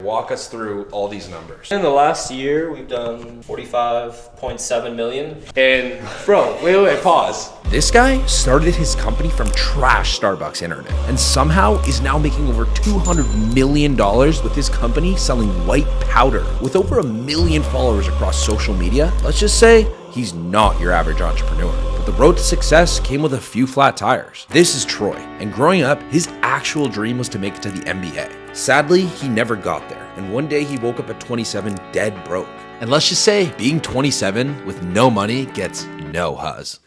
walk us through all these numbers. In the last year, we've done 45.7 million. And bro, wait, pause. This guy started his company from trash Starbucks internet and somehow is now making over $200 million with his company selling white powder. With over 1 million followers across social media, let's just say he's not your average entrepreneur. But the road to success came with a few flat tires. This is Troy, and growing up, his actual dream was to make it to the NBA. Sadly, he never got there, and one day he woke up at 27 dead broke. And let's just say, being 27 with no money gets no huzz.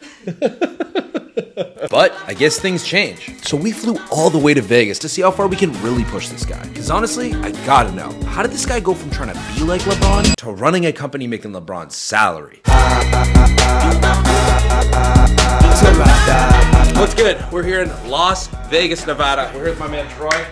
But I guess things change. So we flew all the way to Vegas to see how far we can really push this guy. Because honestly, I gotta know, how did this guy go from trying to be like LeBron to running a company making LeBron's salary? What's good? We're here in Las Vegas, Nevada. We're here with my man Troy.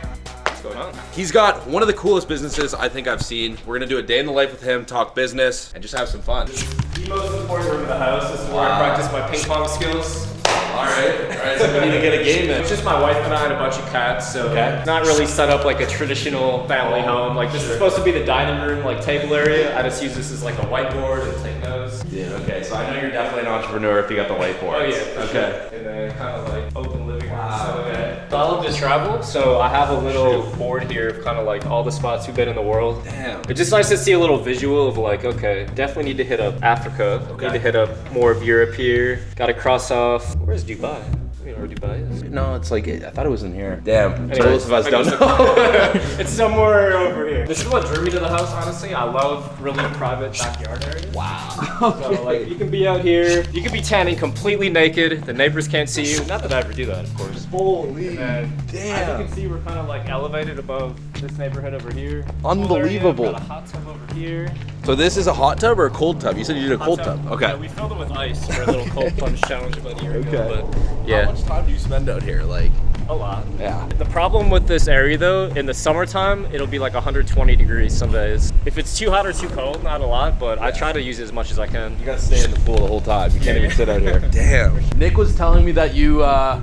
What's going on? He's got one of the coolest businesses I think I've seen. We're gonna do a day in the life with him, talk business, and just have some fun. The most important room in the house. This is where I practice my ping pong skills. All right, so we need to get a game in. It's just my wife and I and a bunch of cats, so it's not really set up like a traditional family home. Like this is supposed to be the dining room, like table area. I just use this as like a whiteboard and take notes. Yeah, okay, so I know you're definitely an entrepreneur if you got the whiteboard. Oh yeah, okay. Sure. And then kind of like open living room. Wow. So I love to travel, so I have a little board here of kind of like all the spots we've been in the world. Damn. It's just nice to see a little visual of like, okay, definitely need to hit up Africa. Okay. Need to hit up more of Europe here. Got to cross off. Where's Dubai? You know where Dubai is? No, it's like, I thought it was in here. Damn, Anyways, most of us don't know. It's somewhere over here. This is what drew me to the house, honestly. I love really private backyard areas. Wow. So like, you can be out here, you can be tanning completely naked. The neighbors can't see you. Not that I ever do that, of course. Holy damn. As you can see, we're kind of like elevated above this neighborhood over here. Unbelievable. Got a hot tub over here. So this is a hot tub or a cold tub? You said you did a cold tub. Okay. Yeah, we filled it with ice for a little cold plunge challenge about a year ago. But How much time do you spend out here? Like a lot. Yeah. The problem with this area though, in the summertime, it'll be like 120 degrees some days. If it's too hot or too cold, not a lot, but I try to use it as much as I can. You gotta stay in the pool the whole time. You can't even sit out here. Damn. Nick was telling me that you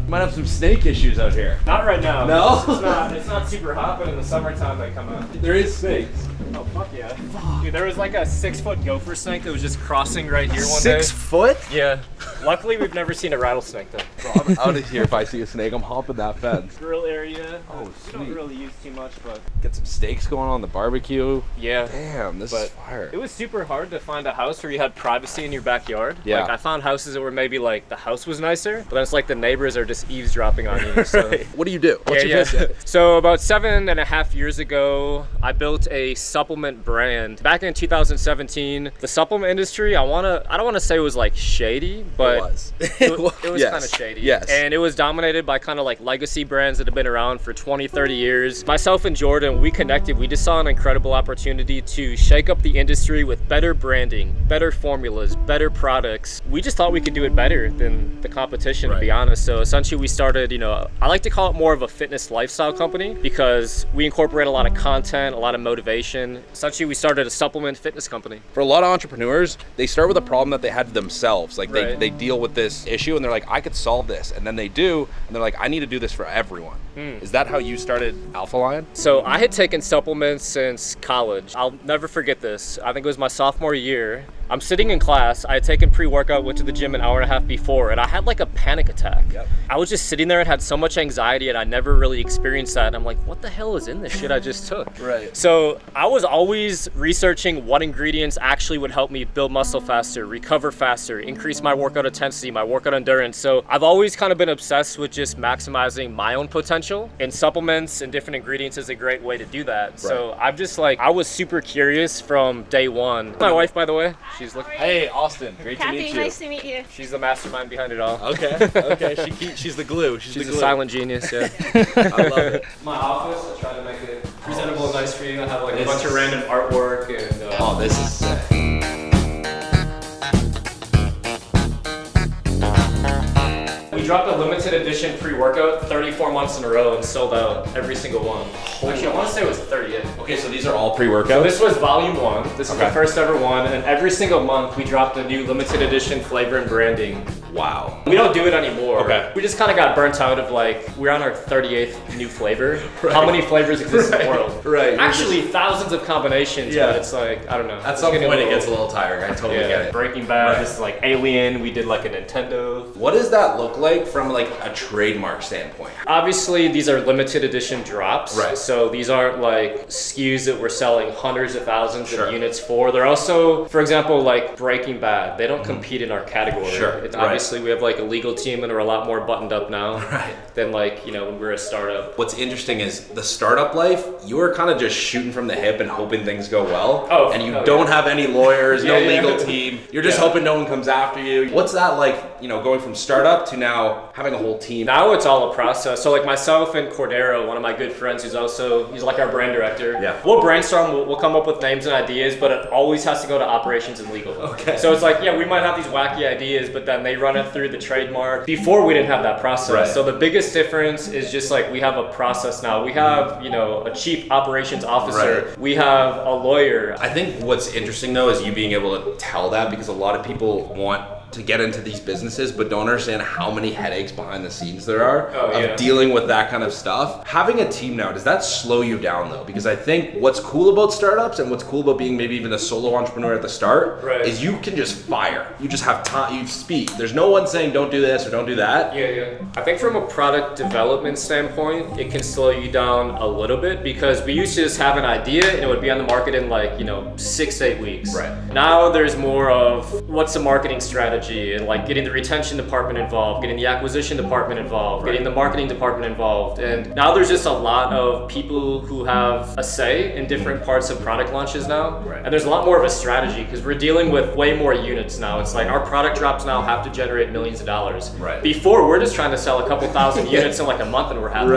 might have some snake issues out here. Not right now. No? It's not super hot, but in the summertime they come out. There is snakes. Oh fuck yeah. Dude, there was like a 6-foot gopher snake that was just crossing right here one day. 6 foot? Yeah. Luckily we've never seen a rattlesnake though. Bro, I'm out of here if I see a snake. I'm hopping that fence. Grill area. Oh, We don't really use too much, but Get some steaks going on the barbecue. yeah. Damn, this is fire. It was super hard to find a house where you had privacy in your backyard. Yeah. Like I found houses that were maybe like the house was nicer, but then it's like the neighbors are just eavesdropping on you. So. What do you do? What's your business? So about 7.5 years ago, I built a supplement brand. Back in 2017, the supplement industry, I don't want to say it was like shady, but it was. It was kind of shady. Yes. And it was dominated by kind of like legacy brands that have been around for 20, 30 years. Myself and Jordan, we connected. We just saw an incredible opportunity to shake up the industry with better branding, better formulas, better products. We just thought we could do it better than the competition, to be honest. So essentially we started, I like to call it more of a fitness lifestyle company because we incorporate a lot of content, a lot of motivation. Essentially we started a supplement fitness company. For a lot of entrepreneurs, they start with a problem that they had themselves. Like Right. they deal with this issue and they're like, I could solve this. And then they do, and they're like, I need to do this for everyone. Is that how you started Alpha Lion? So I had taken supplements since college. I'll never forget this. I think it was my sophomore year. I'm sitting in class. I had taken pre-workout, went to the gym an hour and a half before, and I had like a panic attack. Yep. I was just sitting there and had so much anxiety, and I never really experienced that. And I'm like, what the hell is in this shit I just took? Right. So I was always researching what ingredients actually would help me build muscle faster, recover faster, increase my workout intensity, my workout endurance. So I've always kind of been obsessed with just maximizing my own potential, and supplements and different ingredients is a great way to do that. Right. So I was super curious from day one. My wife, by the way. She's looking. Hey, Austin. Great to meet you. Nice to meet you. She's the mastermind behind it all. Okay. She's the glue. She's the glue. a silent genius, yeah. I love it. My office, I try to make it presentable and nice for you. I have like a bunch of random artwork and Oh, this is sick. We dropped a limited edition pre-workout 34 months in a row and sold out every single one. Actually, I want to say it was 38. Okay, so these are all pre-workouts? So this was volume 1. This is the first ever one. And every single month we dropped a new limited edition flavor and branding. Wow. We don't do it anymore. Okay. We just kind of got burnt out of like, we're on our 38th new flavor. How many flavors exist in the world? Right. Actually, thousands of combinations, Yeah. but it's like, I don't know. At some point it gets a little tiring. I totally get it. Breaking Bad, Right. this is like Alien, we did like a Nintendo. What does that look like from like a trademark standpoint? Obviously, these are limited edition drops. Right. So these aren't like SKUs that we're selling hundreds of thousands Sure. of units for. They're also, for example, like Breaking Bad. They don't compete in our category. Sure. It's Right. obviously, we have like a legal team and we're a lot more buttoned up now Right. than like, you know, when we're a startup. What's interesting is the startup life, you are kind of just shooting from the hip and hoping things go well. Oh, and you oh, don't yeah. have any lawyers, no Yeah, yeah. legal team. You're just Yeah. hoping no one comes after you. What's that like, you know, going from startup to now having a whole team? Now it's all a process. So like myself and Cordero, one of my good friends, he's like our brand director. Yeah. We'll brainstorm, we'll come up with names and ideas, but it always has to go to operations and legal. Okay. So it's like, yeah, we might have these wacky ideas, but then they run it through the trademark. Before we didn't have that process. Right. So the biggest difference is just like we have a process now. We have, you know, a chief operations officer. Right. We have a lawyer. I think what's interesting though is you being able to tell that, because a lot of people want to get into these businesses but don't understand how many headaches behind the scenes there are of dealing with that kind of stuff. Having a team now, does that slow you down though? Because I think what's cool about startups and what's cool about being maybe even a solo entrepreneur at the start is you can just fire. You just have time, you speak. There's no one saying don't do this or don't do that. Yeah. I think from a product development standpoint, it can slow you down a little bit, because we used to just have an idea and it would be on the market in like, you know, 6 to 8 weeks. Right. Now there's more of what's the marketing strategy and like getting the retention department involved, getting the acquisition department involved, getting the marketing department involved. And now there's just a lot of people who have a say in different parts of product launches now. Right. And there's a lot more of a strategy because we're dealing with way more units now. It's like our product drops now have to generate millions of dollars. Right. Before, we're just trying to sell a couple thousand units in like a month and we're happy.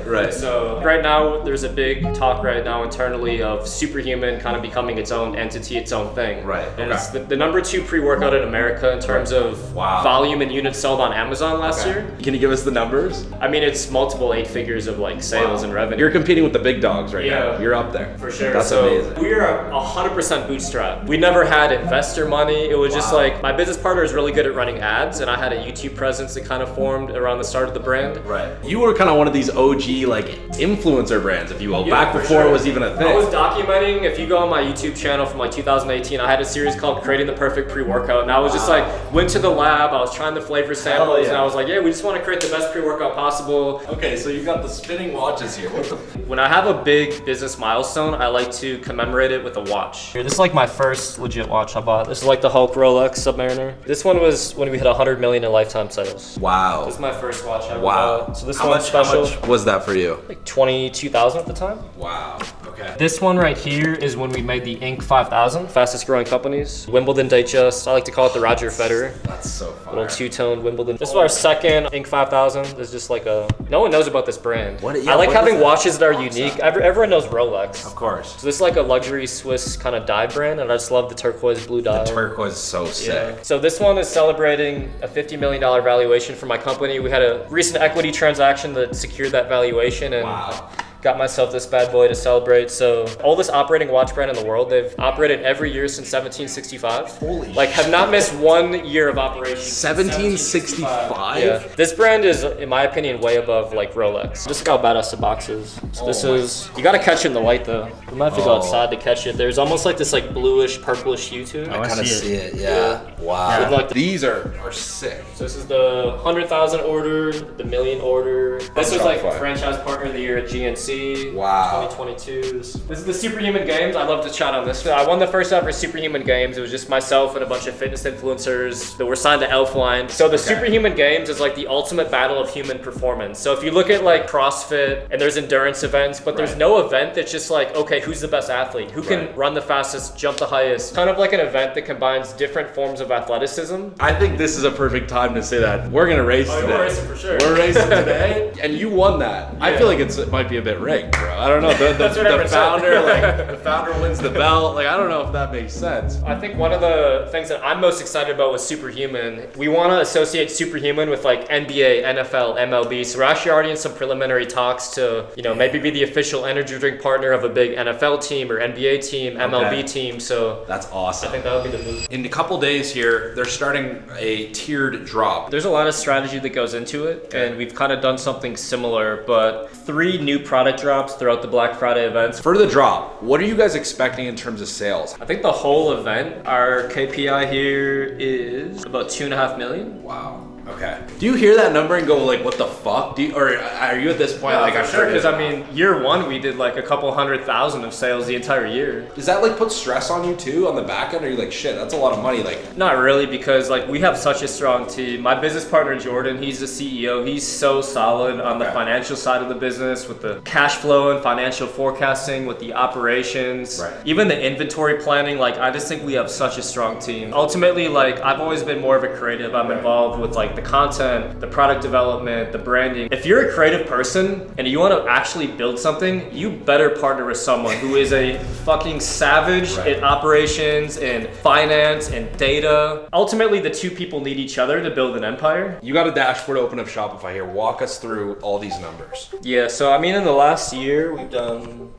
Right. So right now, there's a big talk right now internally of Superhuman kind of becoming its own entity, its own thing. Right, And okay. it's the number 2 pre-workout in America in terms of volume and units sold on Amazon last year. Can you give us the numbers? I mean, it's multiple 8 figures of like sales and revenue. You're competing with the big dogs right now. Yeah. You're up there. For sure. That's so amazing. we are 100% bootstrapped. We never had investor money. It was just like, my business partner is really good at running ads, and I had a YouTube presence that kind of formed around the start of the brand. Right. You were kind of one of these OG like influencer brands, if you will, back for before sure. it was even a thing. I was documenting, if you go on my YouTube channel from like 2018, I had a series called Creating the Perfect Pre-Workout, and I was just like, went to the lab, I was trying the flavor samples, and I was like, yeah, we just want to create the best pre-workout possible. Okay, so you got the spinning watches here. What the When I have a big business milestone, I like to commemorate it with a watch. Here, this is like my first legit watch I bought. This is like the Hulk Rolex Submariner. This one was when we hit 100 million in lifetime sales. Wow. This is my first watch I ever Wow. bought. So this how one's much, special. How much was that for you? Like 22,000 at the time. Wow. Okay. This one right here is when we made the Inc. 5000, fastest growing companies. Wimbledon Digest, I like to call it the Roger Federer. That's so fun. Little two-tone Wimbledon. This is our second Inc. 5000. There's just like a, no one knows about this brand. What- I like what having is that? watches that are unique. Everyone knows Rolex. Of course. So this is like a luxury Swiss kind of dive brand, and I just love the turquoise blue dial. Turquoise is so sick. So this one is celebrating a $50 million valuation for my company. We had a recent equity transaction that secured that valuation, and Wow. got myself this bad boy to celebrate. So oldest operating watch brand in the world. They've operated every year since 1765. Holy Like have not missed 1 year of operation. since 1765? Yeah. This brand is, in my opinion, way above like Rolex. Just look how badass the box is. So this is, you gotta catch it in the light though. We might have to go outside to catch it. There's almost like this like bluish, purplish hue to it. I kind of see it. Yeah. Wow. With, like, These are sick. So this is the 100,000 order, the million order. This was like franchise partner of the year at GNC. Wow. 2022. This is the Superhuman Games. I love to chat on this. I won the first ever Superhuman Games. It was just myself and a bunch of fitness influencers that were signed to Elfline. So the Superhuman Games is like the ultimate battle of human performance. So if you look at like CrossFit and there's endurance events, but there's no event that's just like, okay, who's the best athlete? Who can run the fastest, jump the highest? Kind of like an event that combines different forms of athleticism. I think this is a perfect time to say that we're gonna race today. We're racing for sure. We're racing today, and you won that. I feel like it might be a bit rigged, bro. I don't know. The founder, like the founder wins the belt. Like I don't know if that makes sense. I think one of the things that I'm most excited about with Superhuman, we want to associate Superhuman with like NBA, NFL, MLB. So we're actually already in some preliminary talks to, you know, maybe be the official energy drink partner of a big NFL team or NBA team, MLB team. So that's awesome. I think that would be the move. In a couple days here, they're starting a tiered drop. There's a lot of strategy that goes into it, and we've kind of done something similar, but 3 new product drops throughout the Black Friday events. For the drop, what are you guys expecting in terms of sales? I think the whole event, our KPI here is about 2.5 million. Wow. Okay. Do you hear that number and go like, what the fuck? Or are you at this point like, I'm sure? Because I mean, year 1 we did like a couple 100,000 of sales the entire year. Does that like put stress on you too on the back end? Or are you like, shit, that's a lot of money? Like, not really, because like we have such a strong team. My business partner Jordan, he's the CEO. He's so solid on the financial side of the business with the cash flow and financial forecasting, with the operations, even the inventory planning. Like I just think we have such a strong team. Ultimately, like I've always been more of a creative. I'm involved with like the content, the product development, the branding. If you're a creative person and you want to actually build something, you better partner with someone who is a fucking savage in operations and finance and data. Ultimately, the 2 people need each other to build an empire. You got a dashboard open of Shopify here. Walk us through all these numbers. Yeah, so I mean, in the last year, we've done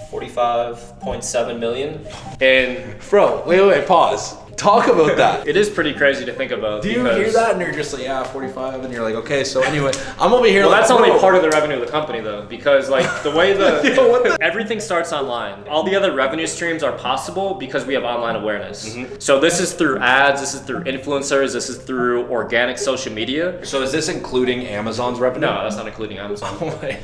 45.7 million. And bro, wait, pause. Talk about that. It is pretty crazy to think about. Do you hear that and you're just like, yeah, 45, and you're like, okay, so anyway, I'm over here. Well, like, that's only part of the revenue of the company though, because like the way everything starts online. All the other revenue streams are possible because we have online awareness. So this is through ads, this is through influencers, this is through organic social media. So is this including Amazon's revenue? No, that's not including Amazon. Oh my.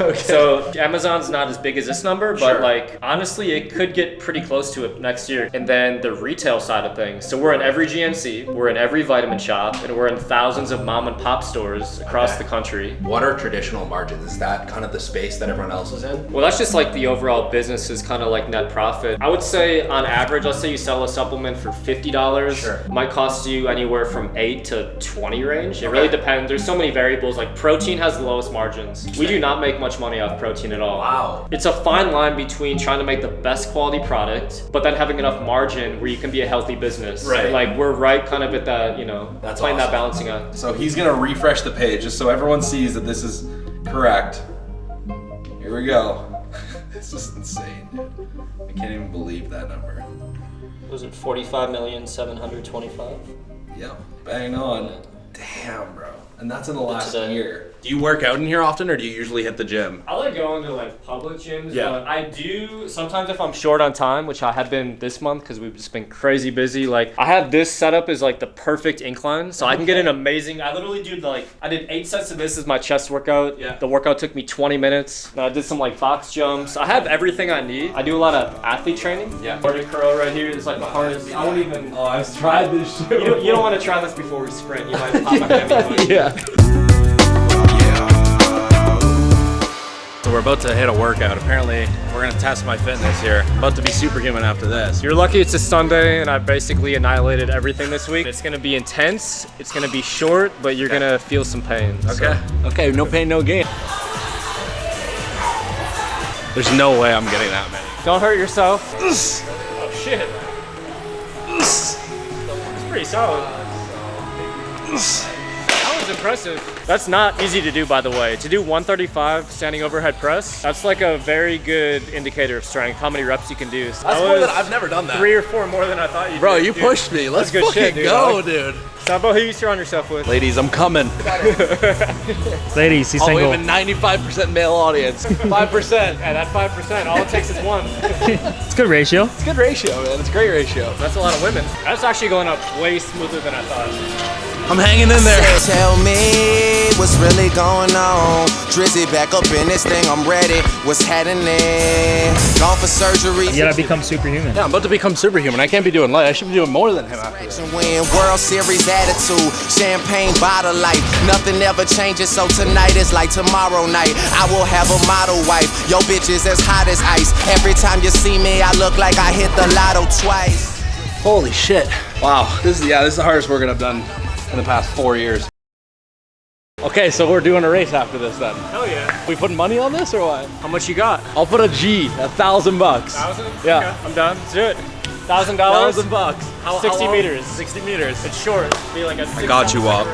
Okay. So Amazon's not as big as this number, but like honestly, it could get pretty close to it next year. And then the retail side of things. So we're in every GNC, we're in every vitamin shop, and we're in thousands of mom and pop stores across the country. What are traditional margins? Is that kind of the space that everyone else is in? Well, that's just like the overall business is kind of like net profit. I would say on average, let's say you sell a supplement for $50. It might cost you anywhere from 8 to 20 range. It really depends. There's so many variables. Like protein has the lowest margins. We do not make much money off protein at all. Wow. It's a fine line between trying to make the best quality product, but then having enough margin where you can be a healthy business. Right. And like we're right kind of at that, you know, that's playing awesome. that balancing act. So he's gonna refresh the page just so everyone sees that this is correct. Here we go. This is insane, dude. I can't even believe that number. Was it 45,725,000? Yep, bang on. Damn, bro. And that's in the last year. Do you work out in here often, or do you usually hit the gym? I like going to like public gyms, but I do sometimes if I'm short on time, which I have been this month because we've just been crazy busy. Like I have this setup as like the perfect incline, so I can get an amazing. I literally do I did 8 sets of this as my chest workout. Yeah. The workout took me 20 minutes. And I did some like box jumps. I have everything I need. I do a lot of athlete training. Yeah. Vertic curl right here is like the hardest. I won't even. Oh, I've tried this shit. You don't want to try this before we sprint. You might pop a hammy. Yeah. So we're about to hit a workout. Apparently, we're gonna test my fitness here. I'm about to be superhuman after this. You're lucky it's a Sunday and I basically annihilated everything this week. It's gonna be intense, it's gonna be short, but you're gonna feel some pain. Okay. Okay, no pain, no gain. There's no way I'm getting that many. Don't hurt yourself. Oh shit. It's pretty solid. That was impressive. That's not easy to do, by the way. To do 135 standing overhead press, that's like a very good indicator of strength, how many reps you can do. That's more than I've never done that. 3 or 4 more than I thought you'd do. Bro, you pushed me. Let's fucking shit, go, dude. Sabo, who you surround yourself with? Ladies, I'm coming. Ladies, he's single. We have a 95% male audience. 5%. Yeah, that 5%, all it takes is 1. It's a good ratio. It's a good ratio, man. It's a great ratio. That's a lot of women. That's actually going up way smoother than I thought. I'm hanging in there. Tell me what's really going on. Drizzy back up in this thing, I'm ready. What's happening? Gone for surgery. You gotta become superhuman. Yeah, I'm about to become superhuman. I can't be doing light. I should be doing more than him after this. Win World Series attitude, champagne bottle life. Nothing ever changes, so tonight is like tomorrow night. I will have a model wife. Yo, bitch is as hot as ice. Every time you see me, I look like I hit the lotto twice. Holy shit. Wow, this is the hardest workout I've done in the past 4 years. Okay, so we're doing a race after this then. Hell yeah. We putting money on this or what? How much you got? I'll put a G, $1,000 bucks. 1,000? Yeah. Okay, I'm done. Let's do it. $1,000? $1,000. 60 meters. 60 meters. It's short. Be like a I got you, Whop.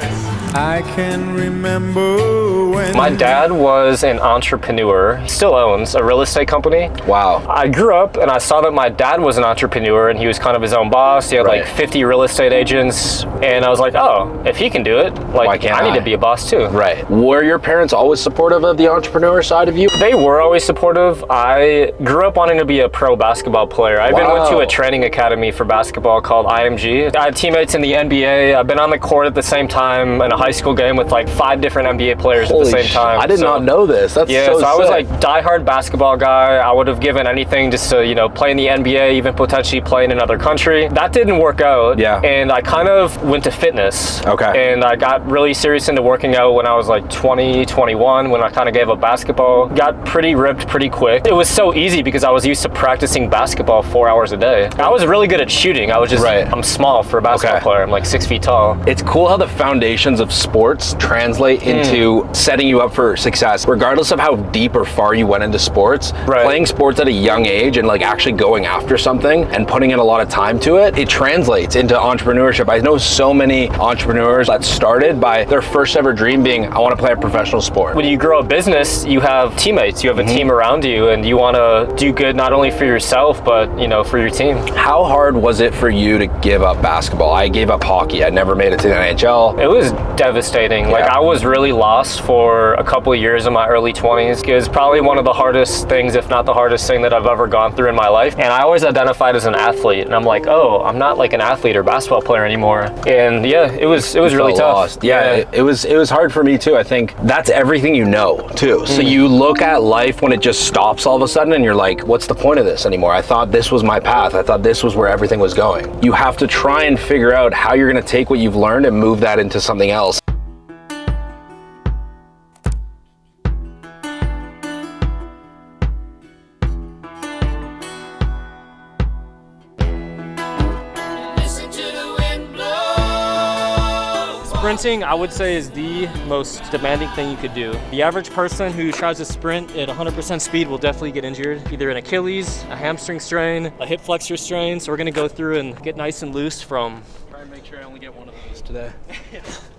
I can remember when My dad was an entrepreneur. He still owns a real estate company. Wow. I grew up and I saw that my dad was an entrepreneur and he was kind of his own boss. He had like 50 real estate agents. And I was like, oh, if he can do it, like Why can't I need to be a boss too. Right. Were your parents always supportive of the entrepreneur side of you? They were always supportive. I grew up wanting to be a pro basketball player. I even went to a training academy for basketball called IMG. I had teammates in the NBA. I've been on the court at the same time in a high school game with like 5 different NBA players at the same time. I did not know this. That's so I was sick. like diehard basketball guy. I would have given anything just to, you know, play in the NBA, even potentially play in another country. That didn't work out. Yeah. And I kind of went to fitness. Okay. And I got really serious into working out when I was like 20, 21, when I kind of gave up basketball. Got pretty ripped pretty quick. It was so easy because I was used to practicing basketball 4 hours a day. I was really good at shooting. I was just, I'm small for a basketball player. I'm like 6 feet tall. It's cool how the foundations of sports translate into setting you up for success. Regardless of how deep or far you went into sports, playing sports at a young age and like actually going after something and putting in a lot of time to it, it translates into entrepreneurship. I know so many entrepreneurs that started by their first ever dream being, I want to play a professional sport. When you grow a business, you have teammates, you have a team around you, and you want to do good not only for yourself, but, you know, for your team. How hard was it for you to give up basketball? I gave up hockey. I never made it to the NHL. It was devastating. Like I was really lost for a couple of years in my early 20s. It was probably one of the hardest things, if not the hardest thing that I've ever gone through in my life. And I always identified as an athlete. And I'm like, oh, I'm not like an athlete or basketball player anymore. And yeah, it was really tough. Lost. Yeah, it was hard for me too. I think that's everything you know too. So you look at life when it just stops all of a sudden and you're like, what's the point of this anymore? I thought this was my path. I thought this was where everything was going. You have to try and figure out how you're going to take what you've learned and move that into something else. Sprinting, I would say, is the most demanding thing you could do. The average person who tries to sprint at 100% speed will definitely get injured, either an Achilles, a hamstring strain, a hip flexor strain. So we're gonna go through and get nice and loose from. Try and make sure I only get one of those today.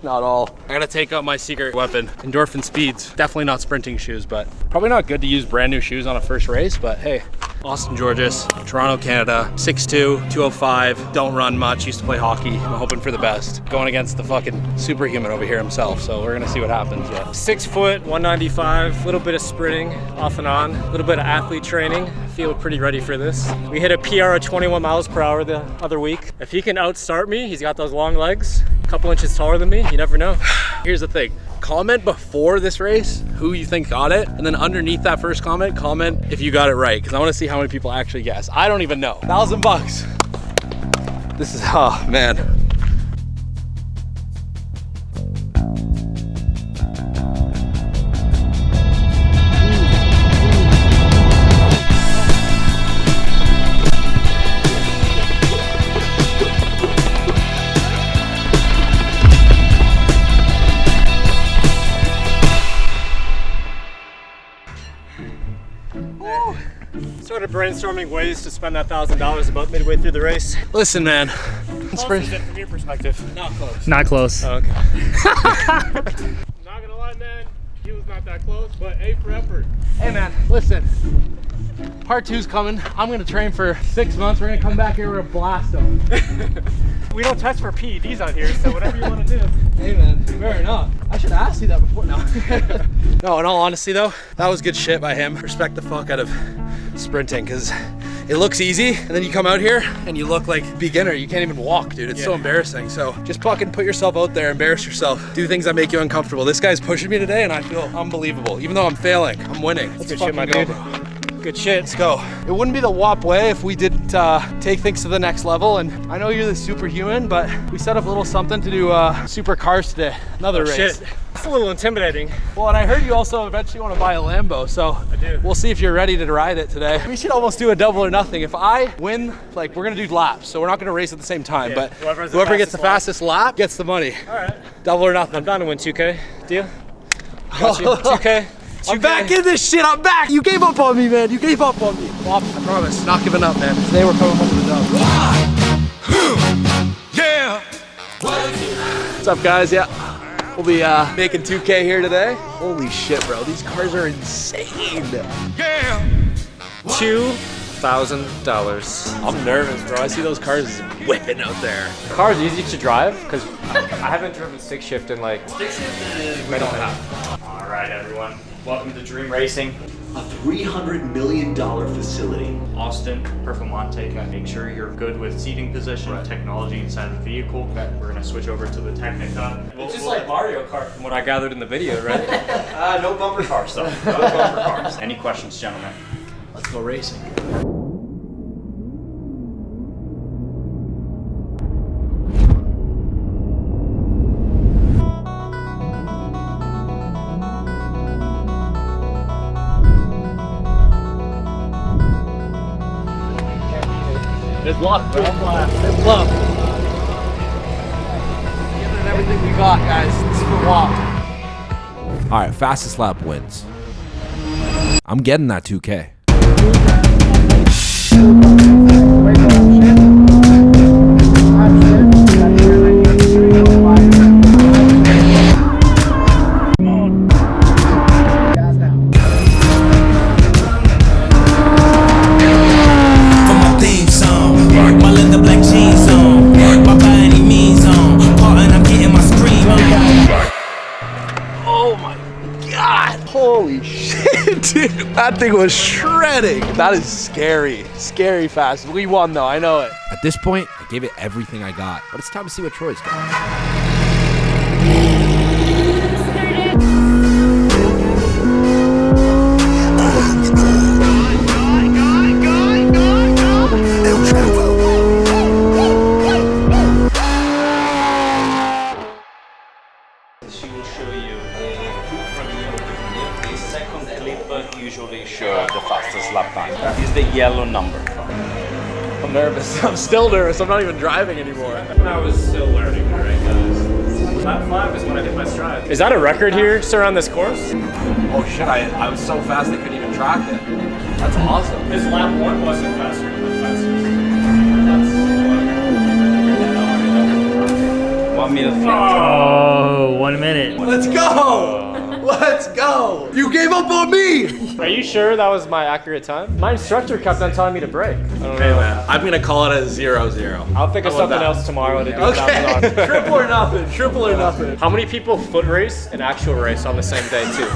Not all. I gotta take out my secret weapon, endorphin speeds. Definitely not sprinting shoes, but probably not good to use brand new shoes on a first race, but hey. Austin, Georges, Toronto, Canada, 6'2", 205, don't run much, used to play hockey. I'm hoping for the best. Going against the fucking superhuman over here himself, so we're gonna see what happens. Yeah. 6 foot, 195, a little bit of sprinting off and on, a little bit of athlete training. Feel pretty ready for this. We hit a PR of 21 miles per hour the other week. If he can outstart me, he's got those long legs, a couple inches taller than me, you never know. Here's the thing. Comment before this race who you think got it, and then underneath that first comment if you got it right, because I want to see how many people actually guess. I don't even know. $1,000. This is, oh man. Started brainstorming ways to spend that $1,000 about midway through the race. Listen, man. How close is it from your perspective? Not close. Not close. Oh, okay. Not gonna lie, man. He was not that close, but A for effort. Hey, man, listen. Part 2's coming. I'm gonna train for 6 months. We're gonna come back here, we're gonna blast them. We don't test for PEDs out here, so whatever you want to do. Hey, man, fair enough. I should have asked you that before now. No, in all honesty though, that was good shit by him. Respect the fuck out of sprinting, because it looks easy, and then you come out here and you look like a beginner. You can't even walk, dude. It's so embarrassing. So just fucking put yourself out there, embarrass yourself, do things that make you uncomfortable. This guy's pushing me today and I feel unbelievable. Even though I'm failing, I'm winning. Let's fucking go, dude. bro. Good shit. Let's go. It wouldn't be the Whop way if we didn't take things to the next level. And I know you're the superhuman, but we set up a little something to do supercars today. Another race. Shit. It's a little intimidating. Well, and I heard you also eventually want to buy a Lambo, so I do. We'll see if you're ready to ride it today. We should almost do a double or nothing. If I win, like, we're gonna do laps, so we're not gonna race at the same time, but whoever gets the fastest lap gets the money. All right. Double or nothing. I'm down to win 2K. Deal? Got you. 2K. I'm back in this shit. I'm back. You gave up on me, man. You gave up on me. Whop, I promise. Not giving up, man. Today we're coming home with a dub. Yeah. What's up, guys? Yeah. We'll be making 2K here today. Holy shit, bro. These cars are insane. Yeah. $2,000. I'm nervous, bro. I see those cars whipping out there. The car's easy to drive because I haven't driven stick shift in like. Stick shift is we don't have. All right, everyone. Welcome to Dream Racing. A $300 million facility. Austin, Performante, make sure you're good with seating position, technology inside of the vehicle. We're gonna switch over to the Technica. It's just like Mario Kart from what I gathered in the video, right? No bumper cars though. No bumper cars. Any questions, gentlemen? Let's go racing. It's luck, bro. It's love. Giving it everything we got, guys. This is for Whop. All right, fastest lap wins. I'm getting that 2K. Holy shit, dude. That thing was shredding. That is scary. Scary fast. We won though, I know it. At this point, I gave it everything I got, but it's time to see what Troy's got. She will show you a quick review of the video. The second clip usually shows the fastest lap time. It's the yellow number. I'm nervous. I'm still nervous. I'm not even driving anymore. When I was still learning, right, guys? Lap 5 is when I hit my stride. Is that a record here, sir, on this course? Oh shit, I was so fast I couldn't even track it. That's awesome. His lap 1 wasn't faster than the fastest. That's 1 minute flat. Oh, 1 minute. Let's go! Let's go! You gave up on me! Are you sure that was my accurate time? My instructor kept on telling me to brake. I don't know. Hey man, I'm gonna call it a 0-0. I'll think of something else tomorrow to do. Okay, triple or nothing, triple or nothing. How many people foot race and actual race on the same day too?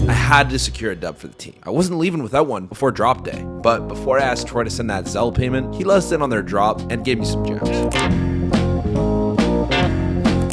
I had to secure a dub for the team. I wasn't leaving without one before drop day. But before I asked Troy to send that Zelle payment, he let us in on their drop and gave me some gems.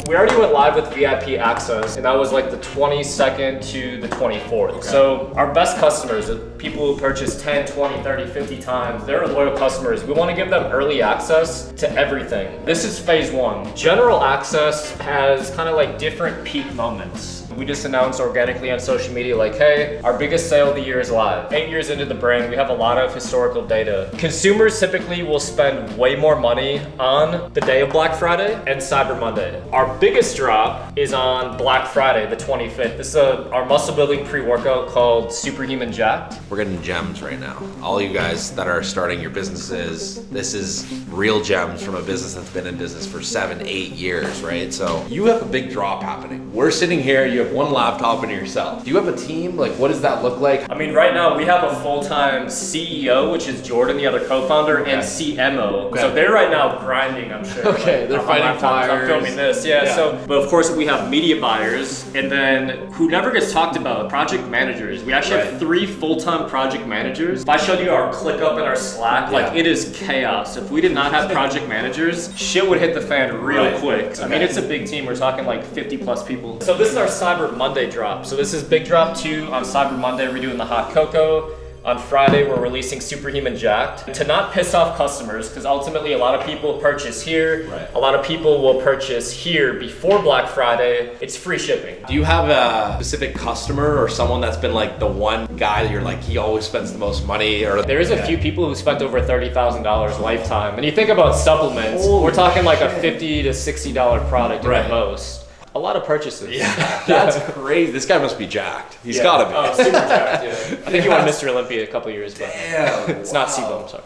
We already went live with VIP access, and that was like the 22nd to the 24th. Okay. So our best customers, the people who purchase 10, 20, 30, 50 times, they're loyal customers. We want to give them early access to everything. This is phase 1. General access has kind of like different peak moments. We just announced organically on social media like, hey, our biggest sale of the year is live. 8 years into the brand, we have a lot of historical data. Consumers typically will spend way more money on the day of Black Friday and Cyber Monday. Our biggest drop is on Black Friday, the 25th. This is our muscle building pre-workout called Superhuman Jacked. We're getting gems right now. All you guys that are starting your businesses, this is real gems from a business that's been in business for 7, 8 years, right? So you have a big drop happening. We're sitting here, you have one laptop and yourself. Do you have a team? Like, what does that look like? I mean, right now we have a full-time CEO, which is Jordan, the other co-founder, and CMO. Okay. So they're right now grinding, I'm sure. Okay, they're fighting fires. I'm filming this, yeah. So, but of course we have media buyers, and then who never gets talked about, project managers. We actually have 3 full-time project managers. If I showed you our ClickUp and our Slack, like it is chaos. If we did not have project managers, shit would hit the fan real quick. Okay. I mean, it's a big team. We're talking like 50 plus people. So this is our Cyber Monday drop. So this is big drop 2 on Cyber Monday. We're doing the hot cocoa. On Friday, we're releasing Superhuman Jacked to not piss off customers, because ultimately a lot of people purchase here. A lot of people will purchase here before Black Friday. It's free shipping. Do you have a specific customer or someone that's been like the one guy that you're like, he always spends the most money? Or there is a few people who spent over $30,000 lifetime. And you think about supplements, we're talking like a $50 to $60 product at most. A lot of purchases. Yeah, that's crazy. This guy must be jacked. He's gotta be. Oh, super jacked, yeah. I think he won Mr. Olympia a couple years back. Damn. It's not SIBO, I'm sorry.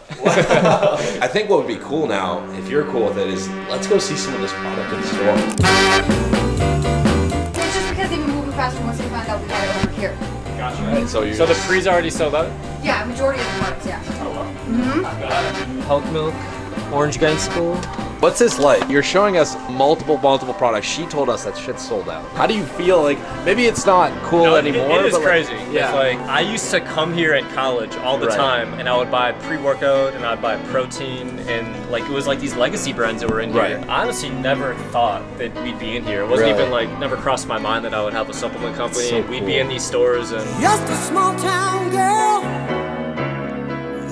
I think what would be cool now, if you're cool with it, is let's go see some of this product in the store. It's just because they've been moving faster once they found out we got it over here. Gotcha. Right, so the pre's already sold out? Yeah, majority of the products, yeah. Oh, wow. Hulk milk, orange Gangsta. What's this like? You're showing us multiple products. She told us that shit's sold out. How do you feel? Like, maybe it's not cool anymore. It is but crazy. Yeah. It's like, I used to come here at college all the time, and I would buy pre-workout, and I'd buy protein, and like, it was like these legacy brands that were in here. Right. I honestly never thought that we'd be in here. It wasn't even like, never crossed my mind that I would have a supplement company. So We'd cool. be in these stores, and Just a small town girl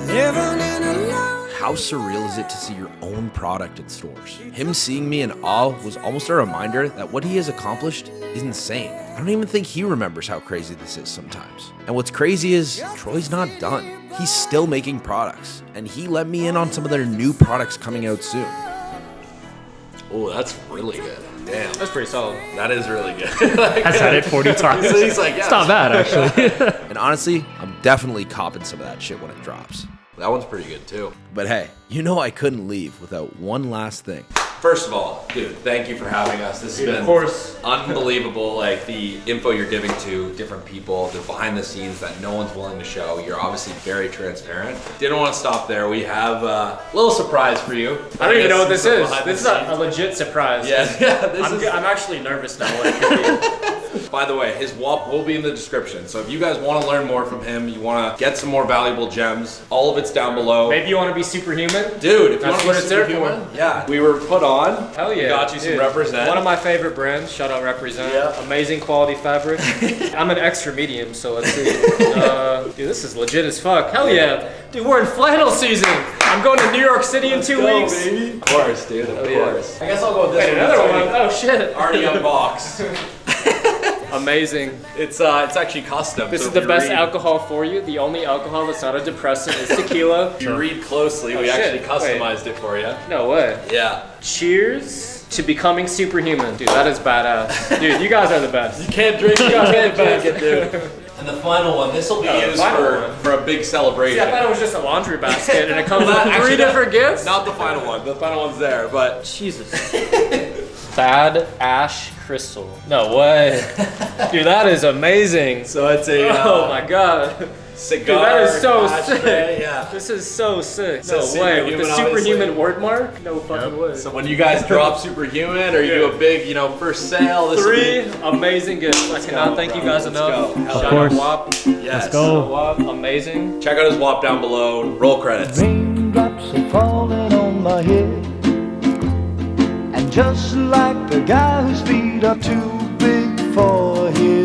living in a love. How surreal is it to see your own product in stores? Him seeing me in awe was almost a reminder that what he has accomplished is insane. I don't even think he remembers how crazy this is sometimes. And what's crazy is Troy's not done. He's still making products, and he let me in on some of their new products coming out soon. Oh, that's really good. Damn. that's pretty solid. That is really good. I said it 40 times. He's like, yeah. It's not bad, actually. And honestly, I'm definitely copping some of that shit when it drops. That one's pretty good too. But hey, you know I couldn't leave without one last thing. First of all, dude, thank you for having us. This has been, of course, unbelievable. Like the info you're giving to different people, the behind the scenes that no one's willing to show. You're obviously very transparent. Didn't want to stop there. We have a little surprise for you. I don't even know what this is. Behind This is the a legit surprise. Yeah. I'm actually nervous now. What it could be. By the way, his Whop will be in the description. So if you guys want to learn more from him, you want to get some more valuable gems, all of it's down below. Maybe you want to be superhuman? Dude, if you That's want to what be it's there superhuman, for. yeah. We were put on. Hell yeah. Got you some Dude, Represent. One of my favorite brands. Shout out Represent. Yeah. Amazing quality fabric. I'm an extra medium, so let's see. Dude, this is legit as fuck. Hell yeah. Dude, we're in flannel season. I'm going to New York City in 2 weeks. Baby. Of course, dude. Of yeah. course. I guess I'll go with this Wait, one. another It's one. Oh shit. Already unboxed. Amazing. It's actually custom. This so is if the you best read- alcohol for you. The only alcohol that's not a depressant is tequila. If you read closely, we shit. actually customized it for you. No way. Yeah. Cheers to becoming superhuman. Dude, that is badass. Dude, you guys are the best. You can't drink it. You can't drink it, dude. And the final one, this will be No, the used final one. for a big celebration. See, I thought it was just a laundry basket and it comes Well, with actually, three different gifts? Not the final one. The final one's there, but Jesus. Bad Ash Crystal. No way. Dude, that is amazing. so it's a Oh my god. cigar. Dude, that is so ashtray, sick. Yeah. This is so sick. So No way. With the superhuman, superhuman obviously. word mark? No fucking way. So when you guys drop Superhuman or you do a big, first sale, this will Three be. amazing gifts. I cannot thank you guys Let's enough. go. Hell Shout course. out Whop. Yes. go. Whop, amazing. Check out his Whop down below. Roll credits. Raindrops are falling on my head, and just like the guy whose feet are too big for his